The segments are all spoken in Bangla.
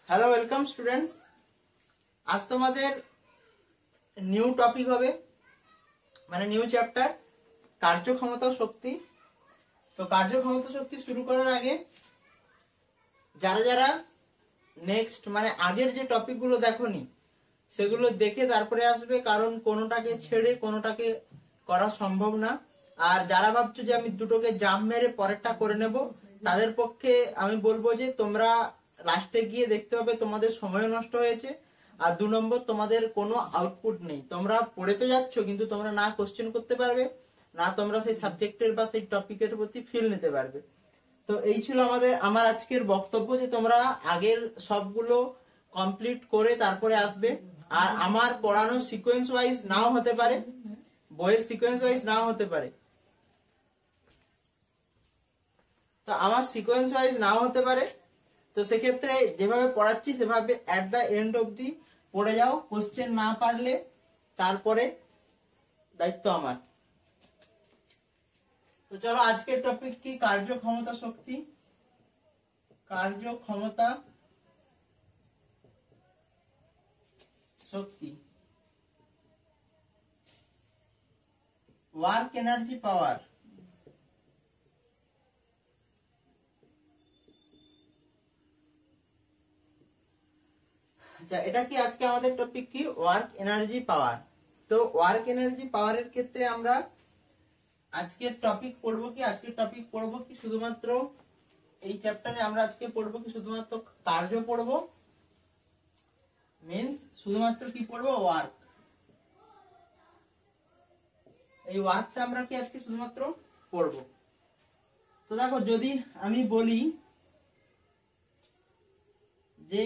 Hello welcome students. আজ তোমাদের নিউ টপিক হবে, মানে নিউ চ্যাপ্টার কার্যক্ষমতা ও শক্তি। তো কার্যক্ষমতা শক্তি শুরু করার আগে যারা যারা নেক্সট মানে আগের যে টপিকগুলো দেখোনি সেগুলো দেখে তারপরে আসবে, কারণ কোনোটাকে ছেড়ে কোনোটাকে করা সম্ভব না। আর যারা ভাবছো যে আমি দুটোকে জাম্প মেরে পরেরটা করে নেব, তাদের পক্ষে আমি বলবো যে তোমরা লাস্টে গিয়ে দেখতে হবে তোমাদের সময় নষ্ট হয়েছে। আর 2 নম্বর, তোমাদের কোনো আউটপুট নেই। তোমরা পড়ে তো যাচ্ছ, কিন্তু তোমরা না কোশ্চেন করতে পারবে না, তোমরা সেই সাবজেক্টের বা সেই টপিকের প্রতি ফিল নিতে পারবে। তো এই ছিল আমার আজকের বক্তব্য, যে তোমরা আগের সবগুলো কমপ্লিট করে তারপরে আসবে। আর আমার পড়ানোর সিকোয়েন্স ওয়াইজ নাও হতে পারে, বইয়ের সিকোয়েন্স ওয়াইজ নাও হতে পারে। তো আমার সিকোয়েন্স ওয়াইজ নাও হতে পারে, তো সেক্ষেত্রে যেভাবে পড়াচ্ছি সেভাবে অ্যাট দ্য এন্ড অবধি পড়ে যাও। কোশ্চেন না পারলে তারপরে দায়িত্ব আমার। তো চলো, আজকের টপিক কি? কার্যক্ষমতা শক্তি। কার্যক্ষমতা শক্তি, ওয়ার্ক এনার্জি পাওয়ার। আচ্ছা, এটা কি আজকে আমাদের টপিক কি? ওয়ার্ক এনার্জি পাওয়ার। তো ওয়ার্ক এনার্জি পাওয়ারের ক্ষেত্রে আমরা আজকের টপিক পড়বো কি শুধুমাত্র এই চ্যাপ্টারে আমরা আজকে পড়বো কি শুধুমাত্র কার্য পড়বো, মিন্স শুধুমাত্র কি পড়বো? ওয়ার্ক। এই ওয়ার্কটা আমরা কি আজকে শুধুমাত্র পড়বো। তো দেখো, যদি আমি বলি যে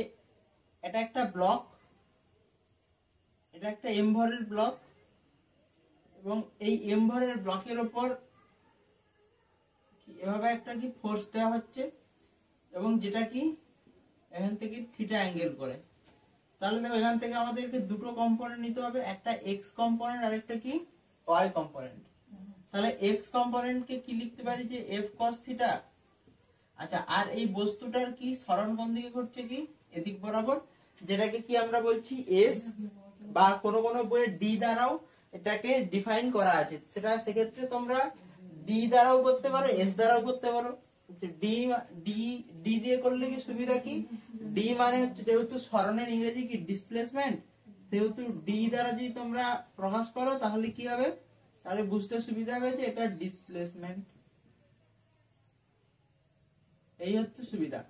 এটা একটা ব্লক, এটা একটা এমভরের ব্লক, এবং এই এমভরের ব্লকের উপর এভাবে একটা কি ফোর্স দেওয়া হচ্ছে, এবং যেটা কি এখান থেকে থিটা অ্যাঙ্গেল করে। তাহলে দেখো, এখান থেকে আমাদেরকে দুটো কম্পোনেন্ট নিতে হবে, একটা এক্স কম্পোনেন্ট আর একটা কি ওয়াই কম্পোনেন্ট। তাহলে এক্স কম্পোনেন্টকে কি লিখতে পারি? যে এফ কস থিটা। আচ্ছা, আর এই বস্তুটার কি সরণ কোন দিকে ঘটছে? কি এদিক বরাবর, যেটাকে কি আমরা বলছি এস, বা কোনো কোনো বইয়ে ডি দ্বারাও এটাকে ডিফাইন করা আছে। সেটা সেক্ষেত্রে তোমরা ডি দ্বারাও করতে পারো, এস দ্বারাও করতে পারো। ডি ডি ডি দিয়ে করলে কি সুবিধা? কি ডি মানে হচ্ছে, যেহেতু সরণের ইংরেজি কি ডিসপ্লেসমেন্ট, সেহেতু ডি দ্বারা যদি তোমরা প্রকাশ করো তাহলে কি হবে? তাহলে বুঝতে সুবিধা হবে যে এটা ডিসপ্লেসমেন্ট। এই হচ্ছে সুবিধা,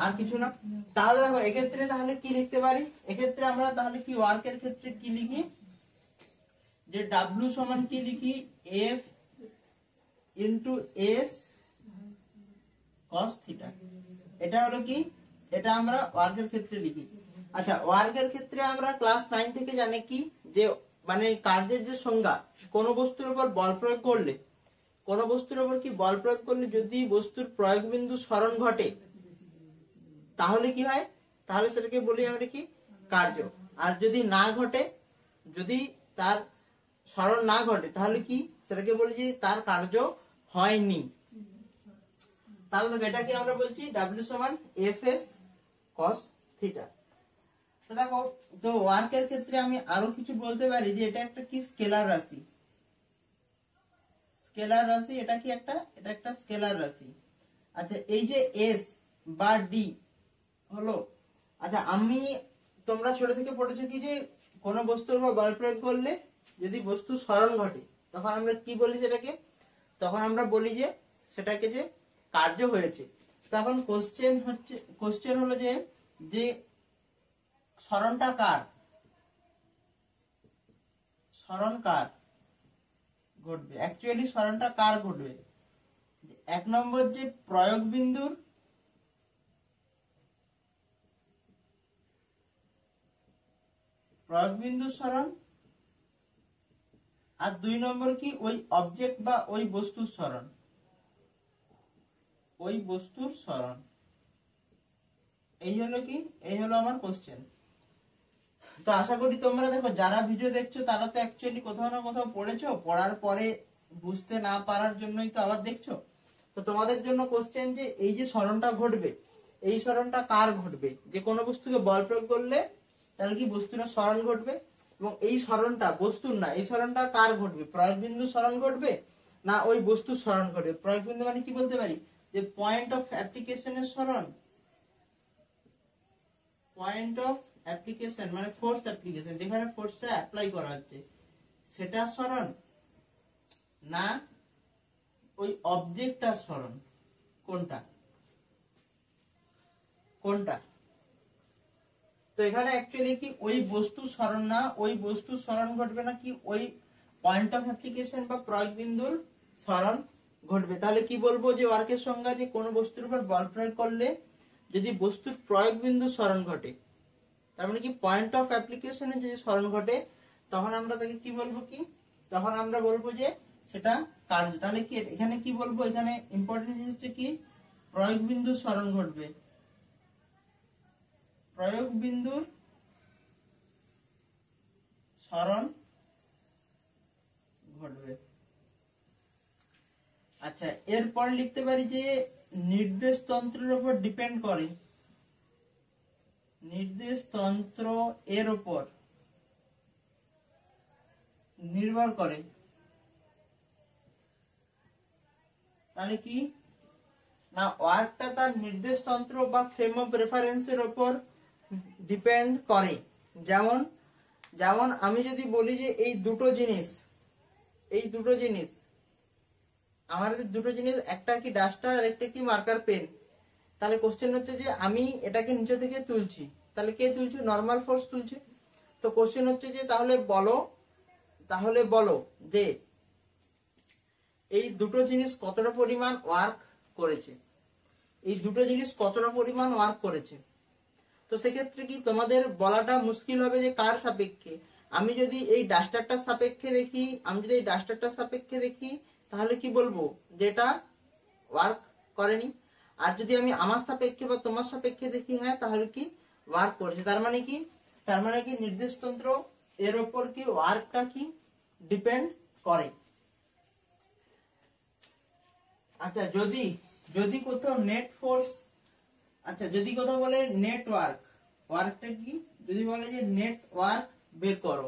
আর কিছু না। তাহলে দেখো, এক্ষেত্রে তাহলে কি লিখতে পারি? এক্ষেত্রে আমরা তাহলে কি ওয়ার্কের ক্ষেত্রে কি লিখি? যে ডাব্লিউ সমান কি লিখি? F into S cos theta. এটা হলো কি, এটা আমরা ওয়ার্কের ক্ষেত্রে লিখি। আচ্ছা, ওয়ার্কের ক্ষেত্রে আমরা ক্লাস 9 থেকে জানি কি, যে মানে কার্যের যে সংজ্ঞা, কোন বস্তুর উপর বল প্রয়োগ করলে, কোন বস্তুর উপর কি বল প্রয়োগ করলে যদি বস্তুর প্রয়োগ বিন্দু সরণ ঘটে তাহলে কি হয়? তাহলে সেটাকে বলি আমরা কি কার্য। আর যদি না ঘটে, যদি তার সরণ না ঘটে, তাহলে কি সেটাকে বলি যে তার কার্য হয়নি। তাহলে দেখো, এটা কি আমরা বলছি W সমান এফ এস কস থিটা। তো দেখো, তো ওয়ার্কের ক্ষেত্রে আমি আরো কিছু বলতে পারি যে এটা একটা কি স্কেলার রাশি। স্কেলার রাশি, এটা কি একটা, এটা একটা স্কেলার রাশি। আচ্ছা, এই যে এস বা ডি হলো, আচ্ছা তোমরা ছোট থেকে পড়েছো কি, যে কোন বস্তুর উপর বল প্রয়োগ করলে যদি বস্তু সরণ ঘটে তখন আমরা কি বলি সেটাকে? তখন আমরা বলি যে সেটাকে যে কার্য হয়েছে। তখন কোশ্চেন হলো যে যে সরণটা কার, সরণ কার ঘটবে? অ্যাকচুয়ালি সরণটা কার ঘটবে? 1 নম্বর যে প্রয়োগ বিন্দুর সরণ, আর 2 নম্বর কি ওই অবজেক্ট বা ওই বস্তুর সরণ, ওই বস্তুর সরণ। এই হলো কি, এই হলো আমার কোশ্চেন। তো আশা করি তোমরা দেখো, যারা ভিডিও দেখছো তারা তো অ্যাকচুয়ালি কোথাও না কোথাও পড়েছো, পড়ার পরে বুঝতে না পারার জন্যই তো আবার দেখছো। তো তোমাদের জন্য কোশ্চেন, যে এই যে সরণটা ঘটবে এই সরণটা কার ঘটবে, যে কোনো বস্তুকে বল প্রয়োগ করলে তাহলে কি বস্তুটা সরণ ঘটবে, এবং এই সরণটা বস্তুর না, এই সরণটা কার ঘটবে, প্রয়োগ বিন্দু সরণ ঘটবে না ওই বস্তুর সরণ ঘটবে। প্রয়োগ বিন্দু মানে কি বলতে পারি, যে পয়েন্ট অফ অ্যাপ্লিকেশনের সরণ, পয়েন্ট অফ অ্যাপ্লিকেশন মানে ফোর্স অ্যাপ্লিকেশন, যেখানে ফোর্সটা অ্যাপ্লাই করা হচ্ছে সেটা সরণ, না ওই অবজেক্টটার সরণ, কোনটা কোনটা। তো এখানে অ্যাকচুয়ালি কি ওই বস্তু সরণ না, ওই বস্তু সরণ ঘটবে না কি ওই পয়েন্ট অফ অ্যাপ্লিকেশন বা প্রয়োগ বিন্দুর সরণ ঘটবে। তাহলে কি বলবো, যে ওয়ার্কের সংজ্ঞা, যে কোনো বস্তুর উপর বল প্রয়োগ করলে যদি বস্তুর প্রয়োগ বিন্দু সরণ ঘটে, তার মানে কি পয়েন্ট অফ অ্যাপ্লিকেশনে যদি সরণ ঘটে, তখন আমরা তাকে কি বলবো, কি তখন আমরা বলবো যে সেটা কার্য। তাহলে কি এখানে কি বলবো, এখানে ইম্পর্টেন্ট জিনিস হচ্ছে কি প্রয়োগ বিন্দু সরণ ঘটবে, প্রয়োগ বিন্দুর সরণ ঘটবে। আচ্ছা, এরপরে লিখতে পারি যে নির্দেশ তন্ত্রের উপর ডিপেন্ড করে, নির্দেশ তন্ত্র এর উপর নির্ভর করে। তাহলে কি না ওয়ার্কটা তার নির্দেশ তন্ত্র বা ফ্রেম অফ রেফারেন্সের উপর ডিপেন্ড করে। যেমন যেমন আমি যদি বলি যে এই দুটো জিনিস আমাদের দুটো জিনিস, একটা কি ডাস্টার আর একটা কি মার্কার পেন, তাহলে কোশ্চেন হচ্ছে যে আমি এটাকে নিচে থেকে তুলছি, তাহলে কে তুলছে, নর্মাল ফোর্স তুলছে। তো কোশ্চেন হচ্ছে যে তাহলে বলো যে এই দুটো জিনিস কতটা পরিমাণ ওয়ার্ক করেছে, এই দুটো জিনিস কতটা পরিমাণ ওয়ার্ক করেছে। তো সেক্ষেত্রে কি তোমাদের বলাটা মুশকিল হবে যে কার সাপেক্ষে। আমি যদি এই ডাস্টারটার সাপেক্ষে দেখি তাহলে কি বলবো, যেটা ওয়ার্ক করেনি। আর যদি আমি আমার সাপেক্ষে বা তোমার সাপেক্ষে দেখি, হ্যাঁ তাহলে কি ওয়ার্ক করেছে। তার মানে কি নির্দেশতন্ত্র এর উপর কি ওয়ার্কটা কি ডিপেন্ড করে। আচ্ছা, যদি কোথাও নেট ফোর্স, আচ্ছা যদি কোথাও বলে নেটওয়ার্ক, ওয়ার্কটা কি, যদি বলে যে নেটওয়ার্ক বের করো,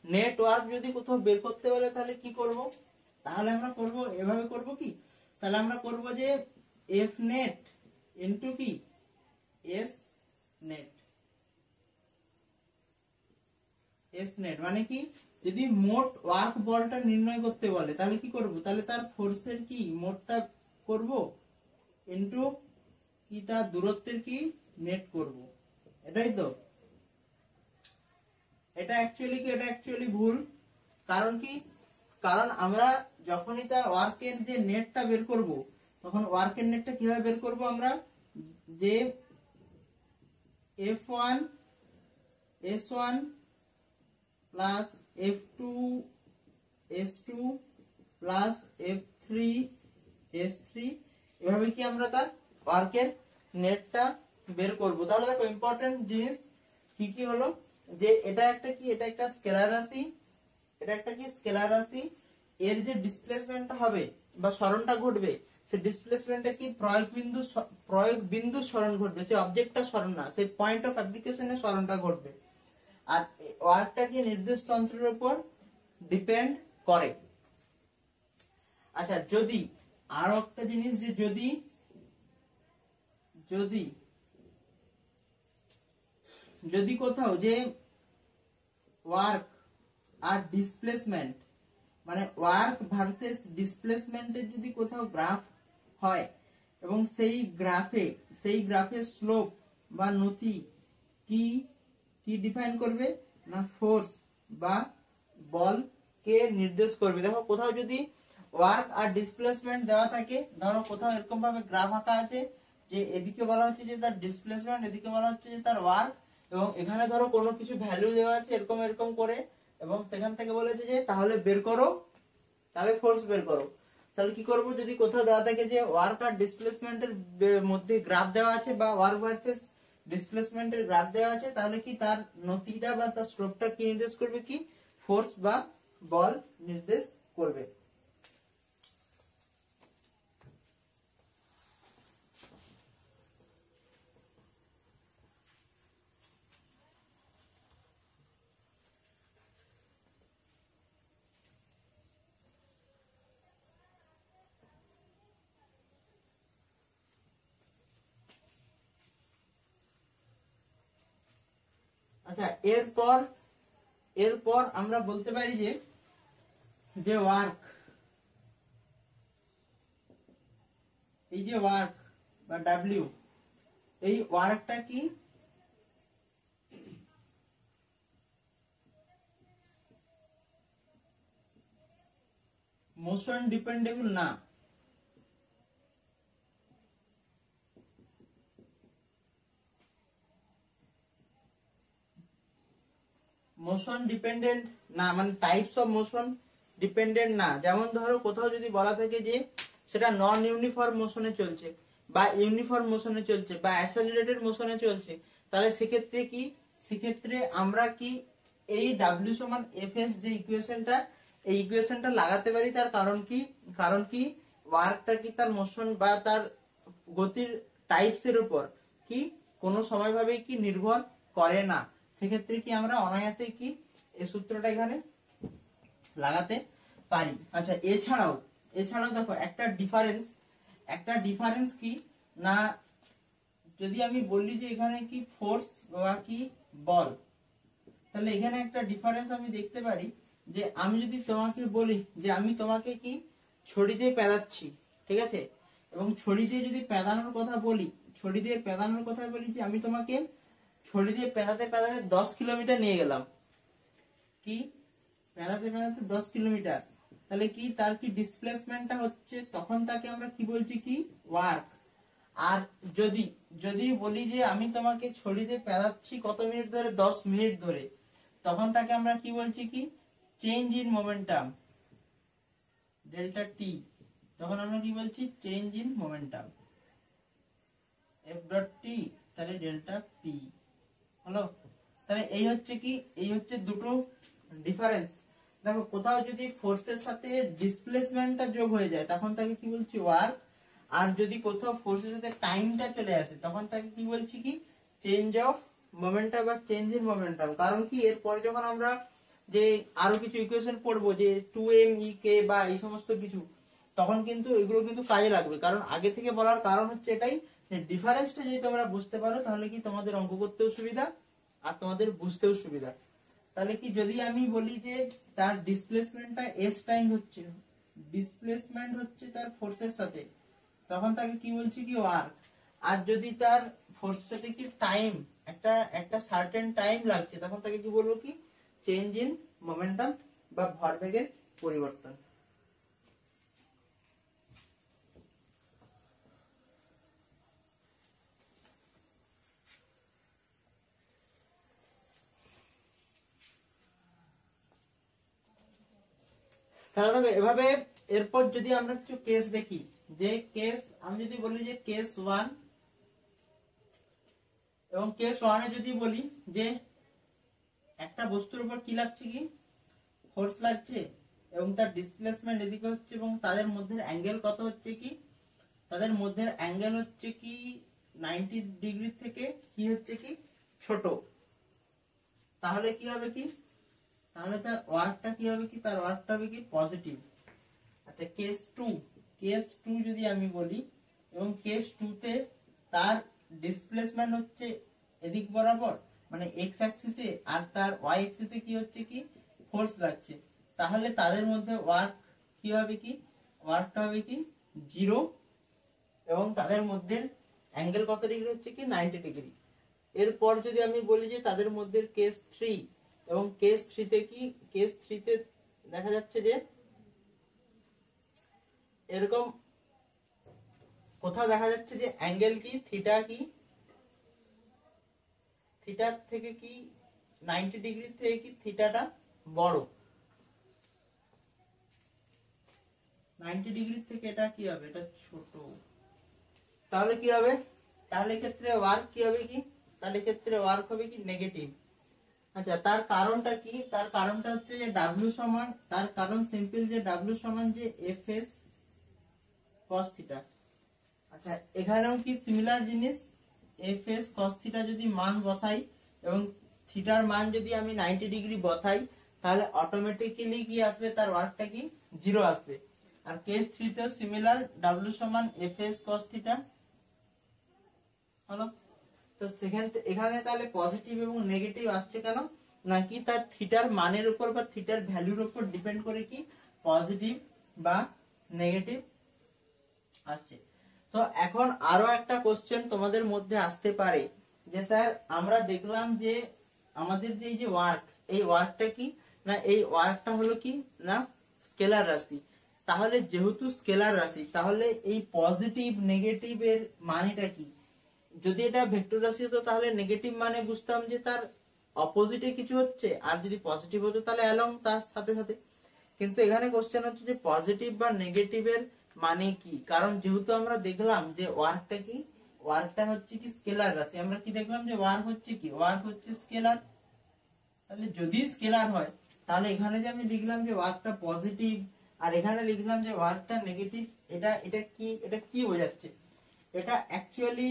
নেটওয়ার্ক যদি কোথাও বের করতে বলে তাহলে কি করব, তাহলে আমরা করব এভাবে করব কি, তাহলে আমরা করব যে এফ নেট ইনটু কি এস নেট। এস নেট মানে কি, যদি মোট ওয়ার্ক বলটা নির্ণয় করতে বলে তাহলে কি করব, তাহলে তার ফোর্সের কি মোটটা করব ইনটু কি তার দূরত্বের কি নেট করব, এটাই তো। এটা অ্যাকচুয়ালি ভুল। কারণ আমরা যখনই তার ওয়ার্কের যে নেটটা বের করব, তখন ওয়ার্কের নেটটা কিভাবে বের করব আমরা, যে F1 S1 plus F2 S2 plus F3 S3, এভাবে কি আমরা তার ওয়ার্কের নেটটা বের করব। তাহলে দেখো ইম্পর্টেন্ট জিনিস কি হলো, যে এটা একটা স্কেলার রাশি, এর যে ডিসপ্লেসমেন্টটা হবে বা সরণটা ঘটবে, সেই ডিসপ্লেসমেন্টটা কি প্রয়োগ বিন্দু সরণ ঘটবে, সেই অবজেক্টটা সরণ না, সেই পয়েন্ট অফ অ্যাপ্লিকেশনের সরণটা ঘটবে। আর ওয়ার্কটা কি নির্দেশ তন্ত্রের উপর ডিপেন্ড করে। আচ্ছা, যদি আরো একটা জিনিস, যে যদি কোথাও যে ওয়ার্ক আর ডিসপ্লেসমেন্ট মানে ওয়ার্ক ভার্সেস ডিসপ্লেসমেন্টের যদি কোথাও গ্রাফ হয়, এবং সেই গ্রাফে স্লোপ বা নতি কি ডিফাইন করবে না, ফোর্স বা বল কে নির্দেশ করবে। দেখো কোথাও যদি ওয়ার্ক আর ডিসপ্লেসমেন্ট দেওয়া থাকে, ধরো কোথাও এরকম ভাবে গ্রাফ আঁকা আছে যে এদিকে বলা হচ্ছে যে তার ডিসপ্লেসমেন্ট, এদিকে বলা হচ্ছে যে তার ওয়ার্ক, এবং এখানে ধরো কোনো কিছু ভ্যালু দেওয়া আছে এরকম করে, এবং সেখান থেকে বলেছে যে তাহলে বের করো, তাহলে ফোর্স বের করো। তাহলে কি করব, যদি কোথাও দেওয়া থাকে যে ওয়ার্ক আর ডিসপ্লেসমেন্টের মধ্যে গ্রাফ দেওয়া আছে বা ওয়ার্ক ভার্সেস ডিসপ্লেসমেন্টের গ্রাফ দেওয়া আছে, তাহলে কি তার নতিটা বা তার স্লোপটা কি নির্দেশ করবে, কি ফোর্স বা বল নির্দেশ করবে। আচ্ছা, এরপর এরপর আমরা বলতে পারি যে যে ওয়ার্ক, এই যে ওয়ার্ক বা ডাব্লিউ, এই ওয়ার্কটা কি মোশন ডিপেন্ডেবল না। মোশন ডিপেন্ডেন্ট না, মানে টাইপস অফ মোশন ডিপেন্ডেন্ট না। যেমন ধরো কোথাও যদি বলা থাকে যে সেটা নন ইউনিফর্ম মোশনে চলছে বা ইউনিফর্ম মোশনে চলছে বা অ্যাসেলারেটেড মোশনে চলছে, তাহলে সেক্ষেত্রে কি, সেক্ষেত্রে আমরা কি এই ডাব্লিউ সমান এফ এস যে ইকুয়েশনটা, এই ইকুয়েশনটা লাগাতে পারি। তার কারণ কি, কারণ কি ওয়ার্কটা কি তার মোশন বা তার গতির টাইপস এর উপর কি কোনো সময় ভাবে কি নির্ভর করে না। সেক্ষেত্রে কি আমরা অনায়াসে কি এই সূত্রটা এখানে লাগাতে পারি। আচ্ছা, এছাড়াও দেখো একটা ডিফারেন্স কি না, যদি আমি বলি যে এখানে কি ফোর্স বা কি বল, তাহলে এখানে একটা ডিফারেন্স আমি দেখতে পারি যে আমি যদি তোমাকে বলি যে আমি তোমাকে কি ছড়ি দিয়ে পেদাচ্ছি, ঠিক আছে, এবং ছড়ি দিয়ে যদি পেদানোর কথা বলি, ছড়ি দিয়ে পেদানোর কথা বলি যে আমি তোমাকে ছড়ি দিয়ে পেদাতে পেদাতে 10 কিলোমিটার নিয়ে গেলাম, কি পেদাতে পেদাতে 10 কিলোমিটার, তাহলে কি তার কি ডিসপ্লেসমেন্টটা হচ্ছে, তখন তাকে আমরা কি বলছি কি ওয়ার্ক। আর যদি বলি যে আমি তোমাকে ছড়ি দিয়ে পেদাচ্ছি কত মিনিট ধরে, 10 মিনিট ধরে, তখন তাকে আমরা কি বলছি কি চেঞ্জ ইন মোমেন্টাম, ডেল্টা টি, তখন আমরা কি বলছি change in momentum, F dot T, তাহলে ডেল্টা পি হলো। তাহলে এই হচ্ছে কি, এই হচ্ছে দুটো ডিফারেন্স। দেখো কোথাও যদি ফোর্সের সাথে ডিসপ্লেসমেন্টটা যোগ হয়ে যায় তখন তাকে কি বলছি ওয়ার্ক, আর যদি কোথাও ফোর্সের সাথে টাইমটা চলে আসে তখন তাকে কি বলছি কি চেঞ্জ অফ মোমেন্টাম বা চেঞ্জ ইন মোমেন্টাম। কারণ কি এরপরে যখন আমরা যে আরো কিছু ইকুয়েশন পড়বো যে 2m e বা এই সমস্ত কিছু, তখন কিন্তু এগুলো কিন্তু কাজে লাগবে। কারণ আগে থেকে বলার কারণ হচ্ছে এটাই, ডিফারেন্সটা যদি তোমরা বুঝতে পারো তাহলে কি তোমাদের অঙ্ক করতেও সুবিধা আর তোমাদের বুঝতেও সুবিধা। তাহলে কি যদি আমি বলি যে তার ডিসপ্লেসমেন্টটা এস টাইম হচ্ছে, ডিসপ্লেসমেন্ট হচ্ছে তার ফোর্সের সাথে, তখন তাকে কি বলছি কি ওয়ার্ক। আর যদি তার ফোর্সের সাথে কি টাইম একটা সার্টেন টাইম লাগছে, তখন তাকে কি বলবো কি চেঞ্জ ইন মোমেন্টাম বা ভরবেগের পরিবর্তন। তাহলে দেখো এভাবে এরপর যদি আমরা কিছু কেস দেখি, যে কেস আমি যদি বলি যে কেস 1 এবং কেস 1 এ যদি বলি যে একটা বস্তুর উপর কি লাগছে কি ফোর্স লাগছে এবং তার ডিসপ্লেসমেন্ট এদিকে হচ্ছে এবং তাদের মধ্যে অ্যাঙ্গেল কত হচ্ছে কি, তাদের মধ্যে অ্যাঙ্গেল হচ্ছে কি 90 ডিগ্রি থেকে কি হচ্ছে কি ছোট, তাহলে কি হবে কি, তাহলে তার ওয়ার্কটা কি হবে কি, তার ওয়ার্কটা হবে কি পজিটিভ। আচ্ছা, কেস 2 যদি আমি বলি এবং কেস 2 তে তার ডিসপ্লেসমেন্ট হচ্ছে এদিক বরাবর মানে এক্স অ্যাক্সিসে, আর তার ওয়াই অ্যাক্সিসে কি হচ্ছে কি ফোর্স লাগছে, তাহলে তাদের মধ্যে ওয়ার্ক কি হবে কি, ওয়ার্কটা হবে কি 0 এবং তাদের মধ্যে অ্যাঙ্গেল কত ডিগ্রি হচ্ছে কি 90 ডিগ্রি। এরপর যদি আমি বলি যে তাদের মধ্যে কেস 3 এবং কেস 3 তে কি, কেস 3 তে দেখা যাচ্ছে যে এরকম কোথাও দেখা যাচ্ছে যে অ্যাঙ্গেল কি থিটা কি, থিটার থেকে কি 90 ডিগ্রি থেকে কি থিটাটা বড়, 90 ডিগ্রি থেকে এটা কি হবে, এটা ছোট, তাহলে কি হবে, তাহলে ক্ষেত্রে ওয়ার্ক কি হবে কি, তাহলে ক্ষেত্রে ওয়ার্ক হবে কি নেগেটিভ। আচ্ছা, তার কারণটা কি, তার কারণটা হচ্ছে যে ডাব্লিউ সমান, তার কারণ সিম্পল যে ডাব্লিউ সমান যে এফ এস কস থিটা। আচ্ছা, এখানেও কি সিমিলার জিনিস, এফ এস কস থিটা যদি মান বসাই এবং থিটার মান যদি আমি 90 ডিগ্রি বসাই, তাহলে অটোমেটিক্যালি কি আসবে, তার ওয়ার্কটা কি 0 আসবে। আর কেস 3 তেও সিমিলার, ডাব্লিউ সমান এফ এস কস থিটা হলো। তো এখানে তাহলে পজিটিভ এবং নেগেটিভ আসছে কেন, নাকি তার থিটার মানের উপর বা থিটার ভ্যালুর উপর ডিপেন্ড করে কি পজিটিভ বা নেগেটিভ আসছে। তো এখন আরো একটা কোশ্চেন তোমাদের মধ্যে আসতে পারে যে স্যার আমরা দেখলাম যে আমাদের যে এই যে ওয়ার্ক, এই ওয়ার্কটা কি না, এই ওয়ার্কটা হলো কি না স্কেলার রাশি। তাহলে যেহেতু স্কেলার রাশি, তাহলে এই পজিটিভ নেগেটিভ এর মানেটা কি? যদি এটা ভেক্টর রাশি হতো তাহলে নেগেটিভ মানে বুঝতাম যে তার অপোজিটে কিছু হচ্ছে, আর যদি পজিটিভ হতো তাহলে অ্যালং তার সাথে সাথে। কিন্তু এখানে কোশ্চেন হচ্ছে যে পজিটিভ বা নেগেটিভ এর মানে কি, কারণ যেহেতু আমরা দেখলাম যে ওয়ার্কটা কি, ওয়ার্কটা হচ্ছে কি স্কেলার রাশি। আমরা কি দেখলাম যে ওয়ার্ক হচ্ছে কি, ওয়ার্ক হচ্ছে স্কেলার। তাহলে যদি স্কেলার হয় তাহলে এখানে যে আমি লিখলাম যে ওয়ার্কটা পজিটিভ আর এখানে লিখলাম যে ওয়ার্কটা নেগেটিভ, এটা কি বোঝাচ্ছে? এটা অ্যাকচুয়ালি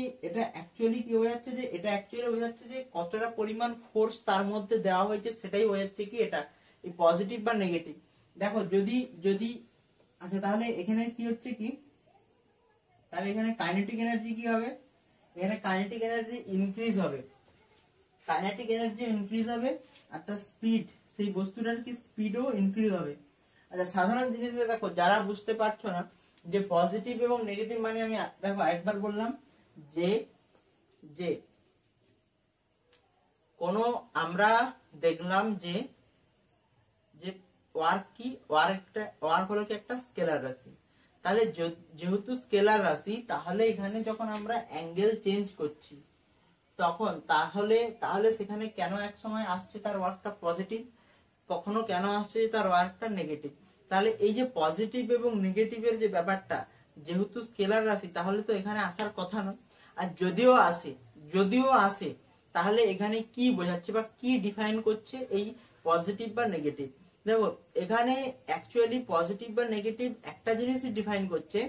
কি বোঝাচ্ছে যে এটা অ্যাকচুয়ালি বোঝাচ্ছে যে কতটা পরিমাণ ফোর্স তার মধ্যে দেওয়া হয়েছে, সেটাই বোঝাচ্ছে কি এটা এই পজিটিভ বা নেগেটিভ। দেখো যদি আচ্ছা তাহলে এখানে কি হচ্ছে কি, তাহলে এখানে কাইনেটিক এনার্জি কি হবে, এখানে কাইনেটিক এনার্জি ইনক্রিজ হবে, কাইনেটিক এনার্জি ইনক্রিজ হবে আর তার স্পিড, সেই বস্তুটার কি স্পিডও ইনক্রিজ হবে। আচ্ছা সাধারণ জিনিস দেখো, যারা বুঝতে পারছো না যে পজিটিভ এবং নেগেটিভ মানে, আমি দেখো একবার বললাম যে যে কোন আমরা দেখলাম যে যে ওয়ার্ক কি, ওয়ার্ক হলো কি একটা স্কেলার রাশি। তাহলে যেহেতু স্কেলার রাশি, তাহলে এখানে যখন আমরা অ্যাঙ্গেল চেঞ্জ করছি তখন তাহলে সেখানে কেন এক সময় আসছে তার ওয়ার্কটা পজিটিভ, কখনো কেন আসছে তার ওয়ার্কটা নেগেটিভ। তাহলে এই যে পজিটিভ এবং নেগেটিভের যে ব্যাপারটা, যেহেতু স্কেলার রাশি তাহলে তো এখানে আসার কথা নয়। আর যদিও আসে তাহলে এখানে কি বোঝাচ্ছে বা কি ডিফাইন করছে এই পজিটিভ বা নেগেটিভ? দেখো এখানে অ্যাকচুয়ালি পজিটিভ বা নেগেটিভ একটা জিনিসই ডিফাইন করছে,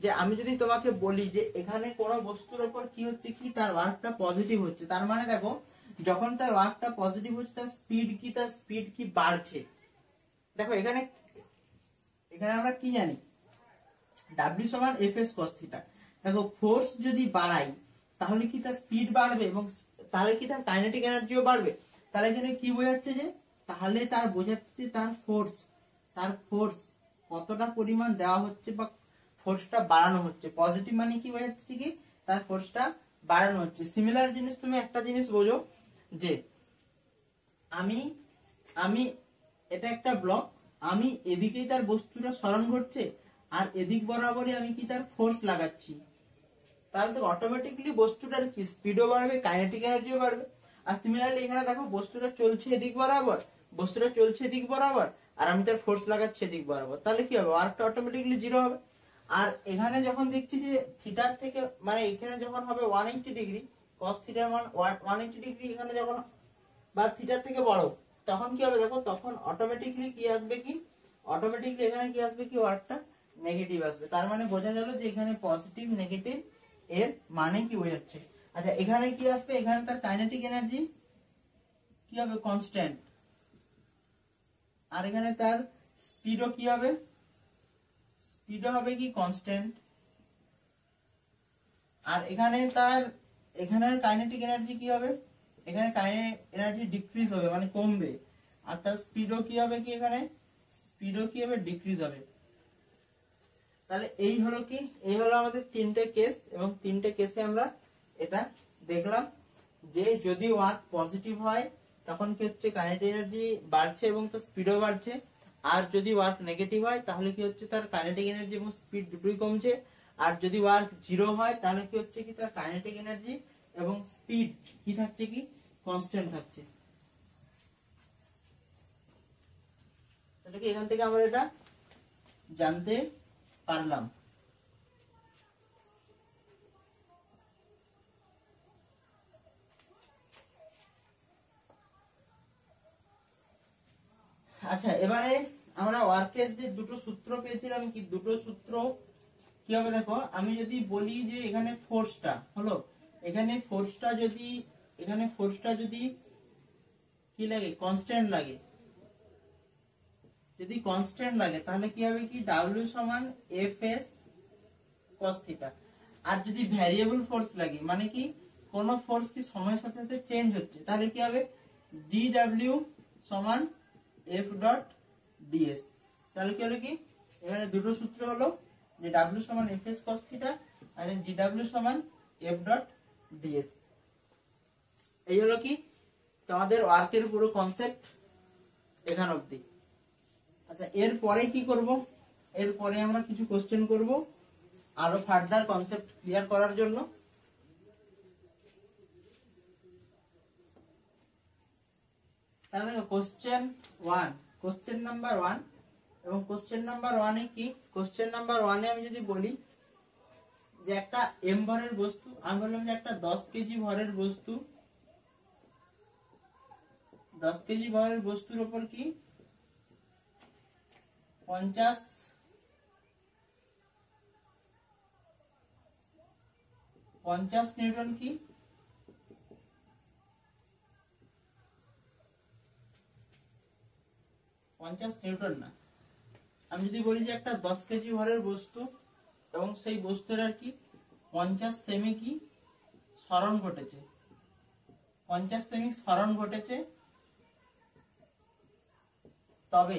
যে আমি যদি তোমাকে বলি যে এখানে কোনো বস্তুর উপর কি হচ্ছে কি তার ওয়ার্কটা পজিটিভ হচ্ছে, তার মানে দেখো যখন তার ওয়ার্কটা পজিটিভ হচ্ছে তার স্পিড কি বাড়ছে। দেখো এখানে আমরা কি জানি, W সমান Fs cos থিটা। দেখো ফোর্স যদি বাড়াই তাহলে কি তার স্পিড বাড়বে এবং তাহলে কি তার কাইনেটিক এনার্জিও বাড়বে। তাহলে এখানে কি বোঝাচ্ছে যে, তাহলে তার বোঝাচ্ছে তার ফোর্স কতটা পরিমাণ দেওয়া হচ্ছে বা ফোর্সটা বাড়ানো হচ্ছে। পজিটিভ মানে কি বোঝাচ্ছে কি তার ফোর্সটা বাড়ানো হচ্ছে। সিমিলার জিনিস তুমি একটা জিনিস বোঝো যে আমি এটা একটা ব্লক, আমি এদিকেই তার বস্তুটা সরণ ঘটছে আর এদিক বরাবরই আমি কি তার ফোর্স লাগাচ্ছি, তাহলে তো অটোমেটিকলি বস্তুটার কি স্পিডও বাড়বে, কাইনেটিক এনার্জিও বাড়বে। আর সিমিলারলি এখানে দেখো বস্তুটা চলছে এদিক বরাবর আর আমি তার ফোর্স লাগাচ্ছি এদিক বরাবর, তাহলে কি হবে ওয়ার্কটা অটোমেটিকলি জিরো হবে। আর এখানে যখন দেখছি যে থিটার থেকে মানে এখানে যখন হবে 180 ডিগ্রি cos থিটার মান 180 ডিগ্রি এখানে যখন বা থিটার থেকে বড়, তখন কি হবে দেখো, তখন অটোমেটিকলি কি আসবে কি, অটোমেটিকলি এখানে কি আসবে কি ওয়ার্কটা নেগেটিভ আসবে। তার মানে বোঝা গেল যে এখানে পজিটিভ নেগেটিভ এর মানে কি বোঝাচ্ছে। আচ্ছা এখানে কি আসবে, এখানে তার কাইনেটিক এনার্জি কি হবে কনস্ট্যান্ট, আর এখানে তার স্পিডও কি হবে, স্পিডও হবে কি কনস্ট্যান্ট। আর এখানে কাইনেটিক এনার্জি কি হবে, এখানে কাইনেটিক এনার্জি ডিক্রিজ হবে মানে কমবে। আর তার স্পিডও কি হবে কি, এখানে স্পিডও কি হবে ডিক্রিজ হবে। তাহলে এই হলো আমাদের তিনটে কেস, এবং তিনটে কেসে আমরা এটা দেখলাম যে যদি ওয়ার্ক পজিটিভ হয় তখন কি হচ্ছে কাইনেটিক এনার্জি বাড়ছে এবং তার স্পিডও বাড়ছে, আর যদি ওয়ার্ক নেগেটিভ হয় তাহলে কি হচ্ছে তার কাইনেটিক এনার্জি এবং স্পিড দুটোই কমছে। আর যদি ওয়ার্ক জিরো হয় তাহলে কি হচ্ছে কি তার কাইনেটিক এনার্জি এবং স্পিড কি থাকছে কি কনস্ট্যান্ট থাকছে। তাহলে কি এখান থেকে আমরা এটা জানতে পারলাম। আচ্ছা এবারে আমরা ওয়ার্কের যে দুটো সূত্র পেয়েছিলাম, কি দুটো সূত্র কি হবে দেখো, আমি যদি বলি যে এখানে ফোর্সটা হলো, এখানে ফোর্সটা যদি কি লাগে কনস্ট্যান্ট লাগে, যদি কনস্ট্যান্ট লাগে তাহলে কি হবে কি W সমান Fs cos থিটা। আর যদি ভ্যারিয়েবল ফোর্স লাগে মানে কি কোন ফোর্স কি সময়ের সাথে সাথে চেঞ্জ হচ্ছে, তাহলে কি হবে dw সমান f ডট ds। তাহলে কি হলো কি এখানে দুটো সূত্র হলো যে w সমান fs cos থিটা আর dw সমান f ডট ds। এই হলো কি তোমাদের ওয়ার্কের পুরো কনসেপ্ট এখান অবধি। আচ্ছা এরপরে কি করব, এরপরে আমরা কিছু কোশ্চেন করব আরো ফার্দার কনসেপ্ট ক্লিয়ার করার জন্য। তাহলে দেখো কোশ্চেন 1, কোশ্চেন নাম্বার 1 এবং কোশ্চেন নাম্বার 1 এ কি, কোশ্চেন নাম্বার 1 এ আমি যদি বলি যে একটা m ভরের বস্তু, আমি বললাম যে একটা 10 কেজি ভরের বস্তু, 10 কেজি ভরের বস্তুর উপর কি 50 নিউটন কি 50 নিউটন না, আমি যদি বলি যে একটা 10 কেজি ভরের বস্তু এবং সেই বস্তুর আর কি 50 সেমি কি সরণ ঘটেছে, 50 সেমি সরণ ঘটেছে, তবে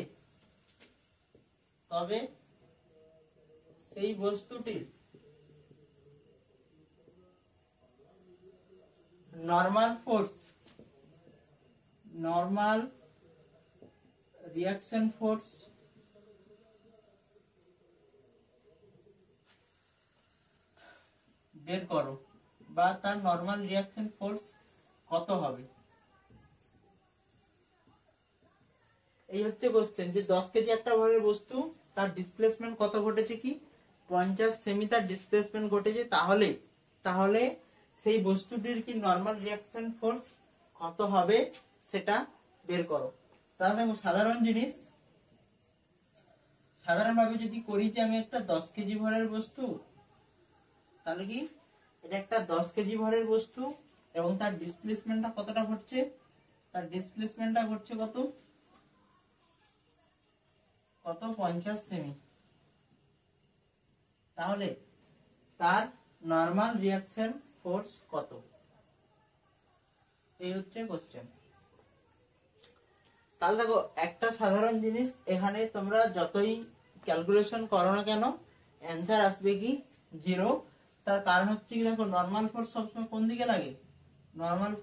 সেই বস্তুটির normal force, normal reaction force বের করো, বা তার নরমাল রিঅ্যাকশন ফোর্স কত হবে। এই হচ্ছে কোশ্চেন যে 10 কেজি একটা ভরের বস্তু, তার ডিসপ্লেসমেন্ট কত ঘটেছে কি 50 সেমি তার ডিসপ্লেসমেন্ট ঘটেছে, তাহলে সেই বস্তুটির কি নরমাল রিঅ্যাকশন ফোর্স কত হবে সেটা বের করো। তাহলে দেখো সাধারণ জিনিস, সাধারণভাবে যদি করি যে আমি একটা 10 কেজি ভরের বস্তু, তাহলে কি এটা একটা 10 কেজি ভরের বস্তু এবং তার ডিসপ্লেসমেন্টটা কতটা ঘটছে, তার ডিসপ্লেসমেন্টটা ঘটছে কত 50 সেমি, তাহলে তার নরমাল রিঅ্যাকশন ফোর্স কত, এই হচ্ছে কোশ্চেন। তাহলে দেখো একটা সাধারণ জিনিস, এখানে তোমরা যতই ক্যালকুলেশন করো না কেন অ্যান্সার আসবে কি 0। তার কারণ হচ্ছে কি দেখো নরমাল ফোর্স সবসময় কোন দিকে লাগে, নরমাল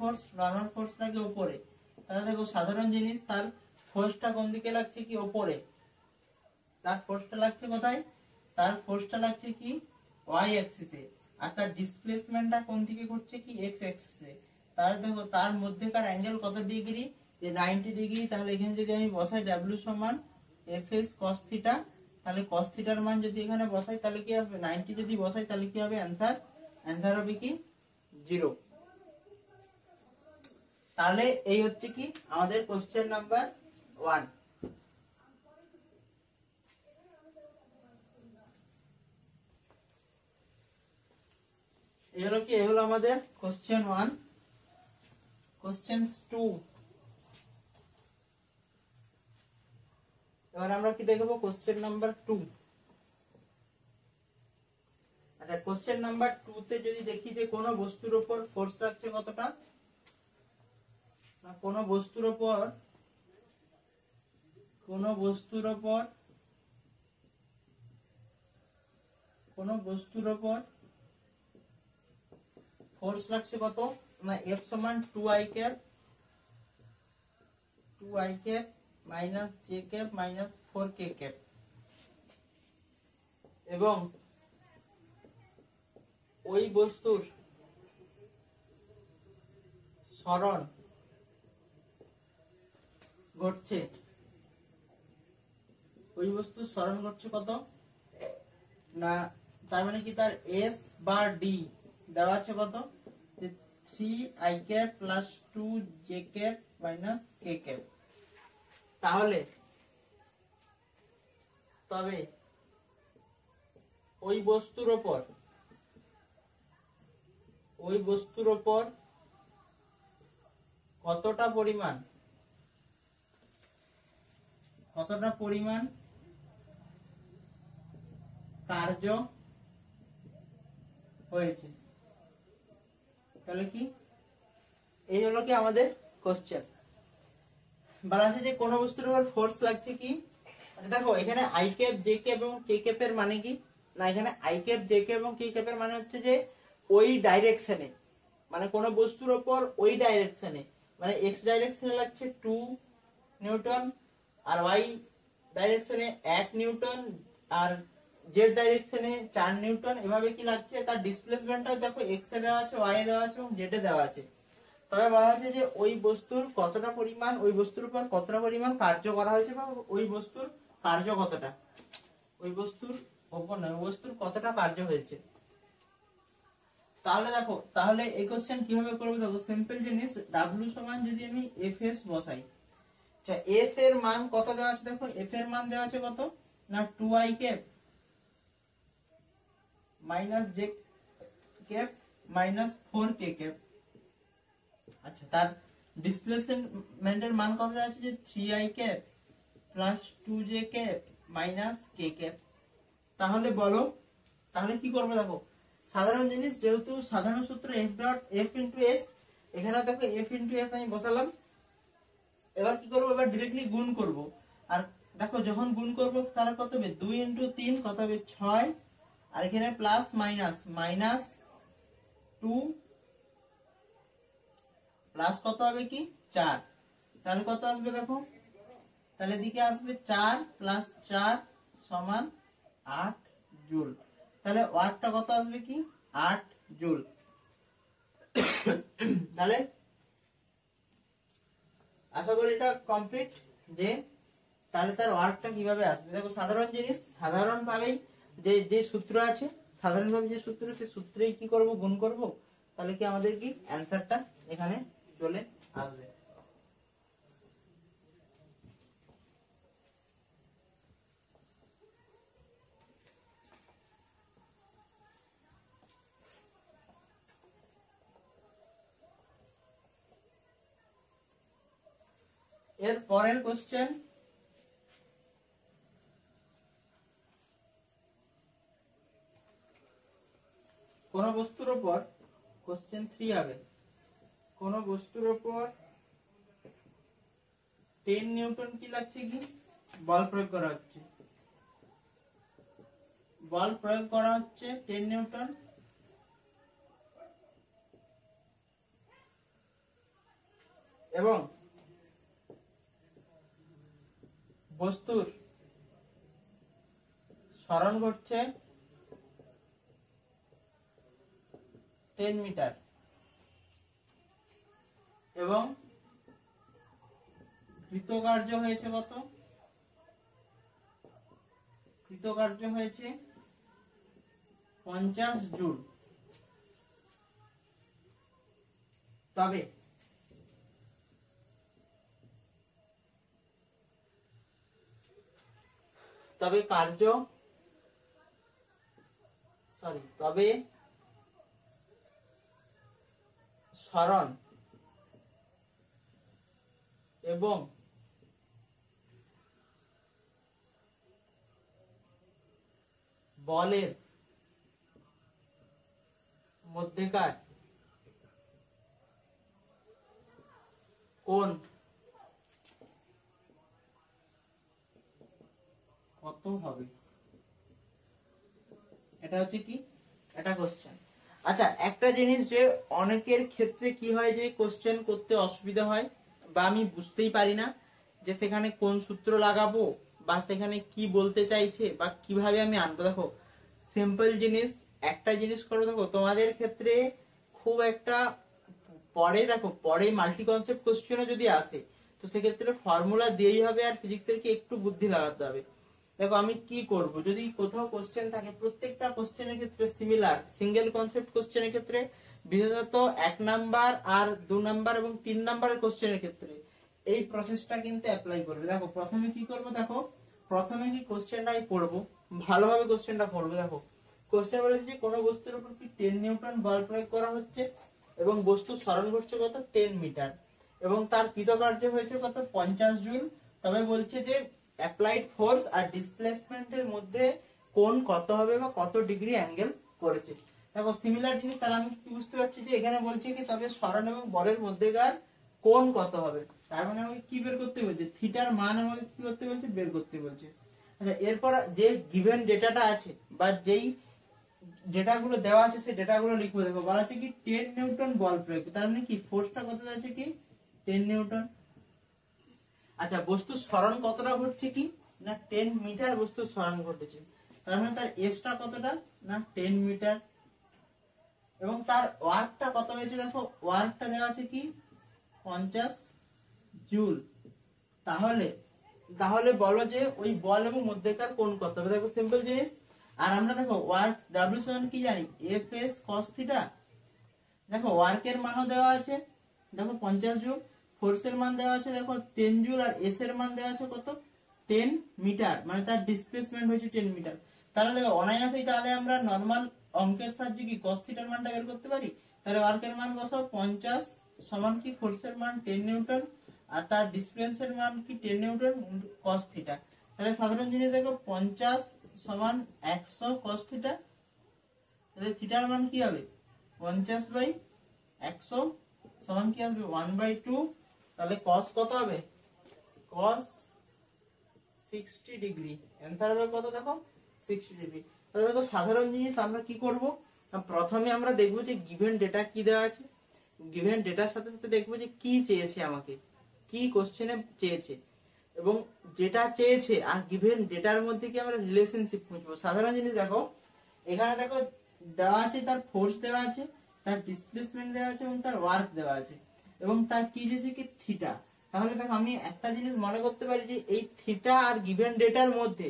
ফোর্স লাগে উপরে। তাহলে দেখো সাধারণ জিনিস, তার ফোর্সটা কোন দিকে লাগছে কি উপরে, তার ফোর্সটা লাগছে কোথায়, তার ফোর্সটা লাগছে কি y অ্যাক্সিসে, আর তার ডিসপ্লেসমেন্টটা কোন দিকে ঘটছে কি x অ্যাক্সিসে। তার দেখো তার মধ্যেকার অ্যাঙ্গেল কত ডিগ্রি, যে 90 ডিগ্রি। তাহলে এখানে যদি আমি বসাই w সমান fs cos থিটা, তাহলে cos থিটার মান যদি এখানে বসাই তাহলে কি আসবে 90, যদি বসাই তাহলে কি হবে অ্যান্সার হবে কি 0। তাহলে এই হচ্ছে কি আমাদের কোশ্চেন নাম্বার 1। এই হলো আমাদের কোশ্চেন 1। কোশ্চেন 2, এবার আমরা কি দেখবো কোশ্চেন নাম্বার 2। আচ্ছা কোশ্চেন নাম্বার 2 তে যদি দেখি যে কোন বস্তুর উপর ফোর্স লাগছে কতটা, না কোন বস্তুর উপর ফোর্স লাগছে কত, না F সমান 2i cap minus j cap minus 4k cap, এবং ওই বস্তুর সরণ ঘটছে, কত না, তার মানে কি তার S বা D দেওয়া আছে কত, যে 3i cap plus 2j cap minus k cap. তাহলে তবে ওই বস্তুর উপর কতটা পরিমাণ কার্য হয়েছে। তাহলে কি এই হলো কি আমাদের কোশ্চেন। বলা আছে যে কোন বস্তুর উপর ফোর্স লাগছে কি, আচ্ছা দেখো এখানে আই ক্যাপ জে ক্যাপ এবং কে ক্যাপের মানে কি না, এখানে আই ক্যাপ জে ক্যাপ এবং কে ক্যাপের মানে হচ্ছে যে ওই ডাইরেকশনে, মানে কোন বস্তুর উপর ওই ডাইরেকশনে, মানে এক্স ডাইরেকশনে লাগছে 2 নিউটন, আর ওয়াই ডাইরেকশনে 1 নিউটন, আর জেড ডাইরেকশনে 4 নিউটন, এভাবে কি লাগছে। তার ডিসপ্লেসমেন্টটাও দেখো এক্স এ দেওয়া আছে, ওয়াই এ দেওয়া আছে এবং জেড এ দেওয়া আছে। তবে বলা হয়েছে যে ওই বস্তুর কতটা পরিমাণ, ওই বস্তুর উপর কতটা পরিমাণ কার্য করা হয়েছে, বা ওই বস্তুর কার্য কতটা, ওই বস্তুর উপর নয়, ওই বস্তুর কতটা কার্য হয়েছে। তাহলে দেখো, তাহলে এই কোশ্চেন কিভাবে করবো দেখো, সিম্পল জিনিস, ডাব্লিউ সমান যদি আমি এফ এস বসাই, আচ্ছা এফ এর মান কত দেওয়া আছে দেখো, এফ এর মান দেওয়া আছে কত না 2i cap minus J cap minus 4k cap. আচ্ছা তার ডিসপ্লেসমেন্টের মান কত দেওয়া আছে যে 3i cap plus 2j cap minus k cap. তাহলে বলো, তাহলে কি করবো দেখো, সাধারণ জিনিস, যেহেতু সাধারণ সূত্র F dot F into S, এখানে দেখো এফ ইন্টু এস আমি বসালাম। এবার কি করবো, এবার ডিরেক্টলি গুণ করব। আর দেখো যখন গুণ করব তাহলে কত হবে, 2 ইন্টু 3 কত হবে 6, আর এখানে প্লাস মাইনাস মাইনাস 2 প্লাস কত হবে কি 4, তাহলে কত আসবে দেখো, তাহলে এদিকে আসবে 4 প্লাস 4 সমান 8 জুল। তাহলে ওয়ার্কটা কত আসবে কি 8 জুল। তাহলে আশা করি এটা কমপ্লিট। যে তাহলে তার ওয়ার্কটা কিভাবে আসবে দেখো, সাধারণ জিনিস, সাধারণ ভাবেই যে সূত্র আছে, সাধারণভাবে যে সূত্র, সেই সূত্রেই কি করব, গুণ করব। তাহলে কি আমাদের কি অ্যান্সারটা এখানে চলে আসবে। এর পরের কোশ্চেন, কোন বস্তুর উপর, কোশ্চেন 3 হবে, কোন বস্তুর উপর 10 নিউটন কি লাগছে কি বল প্রয়োগ করা হচ্ছে, বল প্রয়োগ করা হচ্ছে 10 নিউটন, এবং বস্তুর সরণ ঘটছে 10 মিটার, এবং কৃতকার্য হয়েছে কত, কৃতকার্য হয়েছে 50 জুল। তবে কার্য, তবে সরণ এবং বলের মধ্যেকার কোণ কত হবে, এটা হচ্ছে কি, এটা কোশ্চেন। আচ্ছা একটা জিনিস, যে অনেকের ক্ষেত্রে কি হয় যে কোশ্চেন করতে অসুবিধা হয়, বা আমি বুঝতেই পারি না যে সেখানে কোন সূত্র লাগাবো, বা সেখানে কি বলতে চাইছে, বা কিভাবে আমি আনবো। দেখো সিম্পল জিনিস, একটা জিনিস করো, দেখো তোমাদের ক্ষেত্রে খুব একটা পরে, দেখো পরে মাল্টি কনসেপ্ট কোশ্চেনও যদি আসে, তো সেক্ষেত্রে ফর্মুলা দিয়েই হবে, আর ফিজিক্সের কি একটু বুদ্ধি লাগাতে হবে। দেখো আমি কি করব, যদি কোথাও কোশ্চেন থাকে, প্রত্যেকটা কোশ্চেনের ক্ষেত্রে সিমিলার, সিঙ্গেল কনসেপ্ট কোশ্চেনের ক্ষেত্রে বিশেষত 1 নাম্বার আর 2 নাম্বার এবং 3 নাম্বারের কোশ্চেনের ক্ষেত্রে এই প্রসেসটা কিন্তু অ্যাপ্লাই করবে। দেখো প্রথমে কি করব, দেখো প্রথমে কি কোশ্চেনটাই পড়বো, ভালোভাবে কোশ্চেনটা পড়বো। দেখো কোশ্চেন বলেছে যে কোন বস্তুর উপর কি 10 নিউটন বল প্রয়োগ করা হচ্ছে, এবং বস্তু সরণ করছে কত 10 মিটার, এবং তার কৃতকার্য হয়েছে কত 50 জুল। তবে বলছে যে অ্যাপ্লাইড ফোর্স আর ডিসপ্লেসমেন্টের মধ্যে কোণ কত হবে, বা কত ডিগ্রি অ্যাঙ্গেল করেছে। দেখো সিমিলার জিনিস, তাহলে আমি কি বুঝতে পারছি যে এখানে বলছে কি তবে সরণ এবং বলের মধ্যেকার কোণ কত হবে, তার মানে আমাকে কি বের করতে বলছে, থিটার মান আমাকে কি করতে বলছে, বের করতে বলছে। আচ্ছা, এরপর যে গিভেন ডেটাটা আছে বা যেই ডেটাগুলো দেওয়া আছে সেই ডেটাগুলো লিখবো। দেখো বলা আছে কি 10 নিউটন বল প্রয়োগ, তার মানে কি ফোর্সটা কত আছে কি 10 নিউটন। আচ্ছা, বস্তুর সরণ কতটা ঘটছে কি না 10 মিটার বস্তুর সরণ ঘটেছে, তার মানে তার এসটা কতটা না 10 মিটার, এবং তার ওয়ার্কটা কত হয়েছে, দেখো ওয়ার্কটা দেওয়া আছে কি 50 জুল। তাহলে তাহলে বলো যে ওই বল এবং মধ্যেকার কোণ কত হবে। দেখো সিম্পল জিনিস, আর আমরা দেখো ওয়ার্ক ডাব্লিউ সমান কি জানি, এফ এস কস থিটা। দেখো ওয়ার্কের মানও দেওয়া আছে, দেখো 50 জুল, ফোর্সের মান দেওয়া আছে দেখো 10 জুল, আর এস এর মান দেওয়া আছে কত 10 মিটার, মানে তার ডিসপ্লেসমেন্ট হয়েছে 10 মিটার। তাহলে দেখো অনায়াসেই তাহলে আমরা নরমাল অঙ্কের সাহায্যে কি কস থিটার মানটা বের করতে পারি। তাহলে ওয়ার্কের মান বসাও 50 সমান কি ফোর্সের মান 10 নিউটন, আর তার ডিসপ্লেসমেন্টের মান কি 10 নিউটন কস থিটা। তাহলে সাধারণ জিনিস দেখো 50 সমান 100 কস থিটা, তাহলে থিটার মান কি হবে 50/100 সমান কি আসবে 1/2। তাহলে cos কত হবে, cos 60 ডিগ্রি। অ্যান্সার হবে কত দেখো 60 ডিগ্রি। তাহলে দেখো সাধারণ জিনিস আমরা কি করব, প্রথমে আমরা দেখব যে গিভেন ডেটা কি দেওয়া আছে, গিভেন ডেটার সাথে সাথে দেখব যে কি চেয়েছে, আমাকে কি কোশ্চেনে চেয়েছে, এবং যেটা চেয়েছে আর গিভেন ডেটার মধ্যে কি আমরা রিলেশনশিপ খুঁজবো। সাধারণ জিনিস দেখো এখানে দেখো দেওয়া আছে তার ফোর্স দেওয়া আছে, তার ডিসপ্লেসমেন্ট দেওয়া আছে এবং তার ওয়ার্ক দেওয়া আছে, এবং তার কি চেয়েছে কি থিটা। তাহলে দেখো আমি একটা জিনিস মনে করতে পারি যে এই থিটা আর গিভেন ডেটার মধ্যে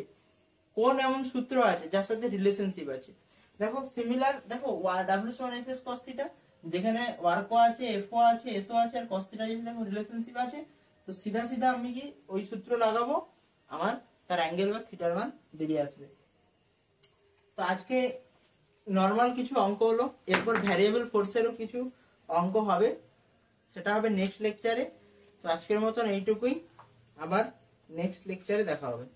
কোন এমন সূত্র আছে যার সাথে রিলেশনশিপ আছে। দেখো সিমিলার, দেখো ডাব্লিউ সমান এফ এস কস থিটা, যেখানে ওয়ার্কও আছে, এফও আছে, এসও আছে, আর কস থিটা যদি দেখো রিলেশনশিপ আছে, তো সিধা সিধা আমি কি ওই সূত্র লাগাবো, আমার তার অ্যাঙ্গেল বা থিটার মান বেরিয়ে আসবে। তো আজকে নরমাল কিছু অঙ্ক হলো, এরপর ভ্যারিয়েবল ফোর্সেরও কিছু অঙ্ক হবে, সেটা হবে নেক্সট লেকচারে। তো আজকের মতন এইটুকুই, আবার নেক্সট লেকচারে দেখা হবে।